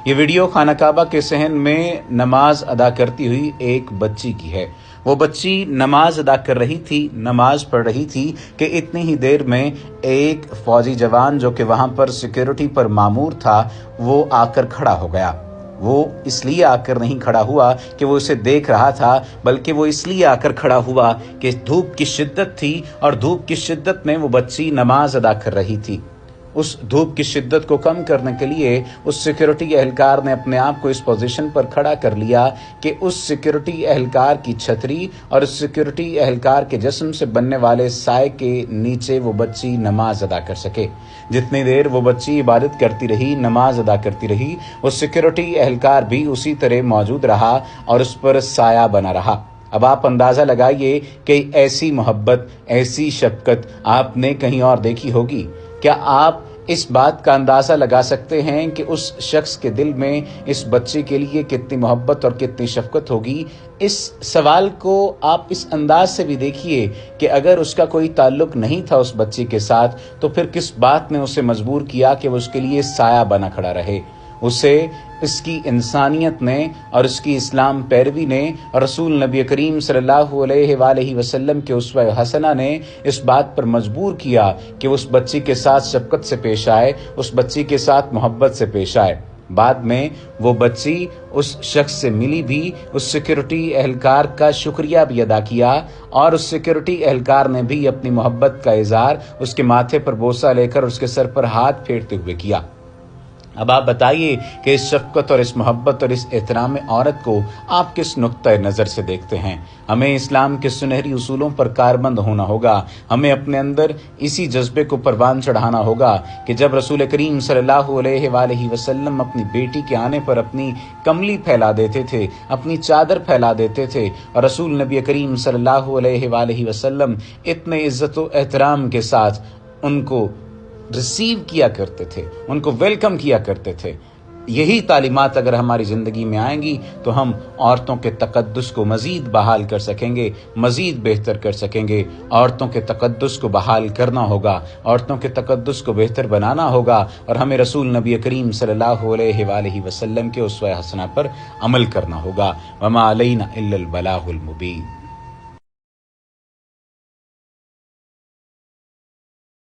یہ ویڈیو خانہ کعبہ کے صحن میں نماز ادا کرتی ہوئی ایک بچی کی ہے۔ وہ بچی نماز ادا کر رہی تھی، نماز پڑھ رہی تھی کہ اتنی ہی دیر میں ایک فوجی جوان جو کہ وہاں پر سیکیورٹی پر مامور تھا وہ آ کر کھڑا ہو گیا۔ وہ اس لیے آ کر نہیں کھڑا ہوا کہ وہ اسے دیکھ رہا تھا، بلکہ وہ اس لیے آ کر کھڑا ہوا کہ دھوپ کی شدت تھی اور دھوپ کی شدت میں وہ بچی نماز ادا کر رہی تھی۔ اس دھوپ کی شدت کو کم کرنے کے لیے اس سیکیورٹی اہلکار نے اپنے آپ کو اس پوزیشن پر کھڑا کر لیا کہ اس سیکیورٹی اہلکار کی چھتری اور اس سیکیورٹی اہلکار کے جسم سے بننے والے سائے کے نیچے وہ بچی نماز ادا کر سکے۔ جتنی دیر وہ بچی عبادت کرتی رہی، نماز ادا کرتی رہی، وہ سیکیورٹی اہلکار بھی اسی طرح موجود رہا اور اس پر سایہ بنا رہا۔ اب آپ اندازہ لگائیے کہ ایسی محبت، ایسی شفقت آپ نے کہیں اور دیکھی ہوگی؟ کیا آپ اس بات کا اندازہ لگا سکتے ہیں کہ اس شخص کے دل میں اس بچے کے لیے کتنی محبت اور کتنی شفقت ہوگی؟ اس سوال کو آپ اس انداز سے بھی دیکھیے کہ اگر اس کا کوئی تعلق نہیں تھا اس بچے کے ساتھ تو پھر کس بات نے اسے مجبور کیا کہ وہ اس کے لیے سایہ بنا کھڑا رہے؟ اسے اس کی انسانیت نے اور اس کی اسلام پیروی نے اور رسول نبی کریم صلی اللہ علیہ وآلہ وسلم کے اسوہ حسنہ نے اس بات پر مجبور کیا کہ وہ اس بچی کے ساتھ شفقت سے پیش آئے، اس بچی کے ساتھ محبت سے پیش آئے۔ بعد میں وہ بچی اس شخص سے ملی بھی، اس سیکیورٹی اہلکار کا شکریہ بھی ادا کیا اور اس سیکیورٹی اہلکار نے بھی اپنی محبت کا اظہار اس کے ماتھے پر بوسہ لے کر اس کے سر پر ہاتھ پھیرتے ہوئے کیا۔ اب آپ بتائیے کہ اس شفقت اور اس محبت اور اس احترام عورت کو آپ کس نقطۂ نظر سے دیکھتے ہیں؟ ہمیں اسلام کے سنہری اصولوں پر کاربند ہونا ہوگا۔ ہمیں اپنے اندر اسی جذبے کو پروان چڑھانا ہوگا کہ جب رسول کریم صلی اللہ علیہ وآلہ وسلم اپنی بیٹی کے آنے پر اپنی کملی پھیلا دیتے تھے، اپنی چادر پھیلا دیتے تھے اور رسول نبی کریم صلی اللہ علیہ وآلہ وسلم اتنے عزت و احترام کے ساتھ ان کو ریسیو کیا کرتے تھے، ان کو ویلکم کیا کرتے تھے۔ یہی تعلیمات اگر ہماری زندگی میں آئیں گی تو ہم عورتوں کے تقدس کو مزید بحال کر سکیں گے، مزید بہتر کر سکیں گے۔ عورتوں کے تقدس کو بحال کرنا ہوگا، عورتوں کے تقدس کو بہتر بنانا ہوگا اور ہمیں رسول نبی کریم صلی اللہ علیہ وآلہ وسلم کے اسوہ حسنہ پر عمل کرنا ہوگا۔ وما علینا الا البلاغ المبین۔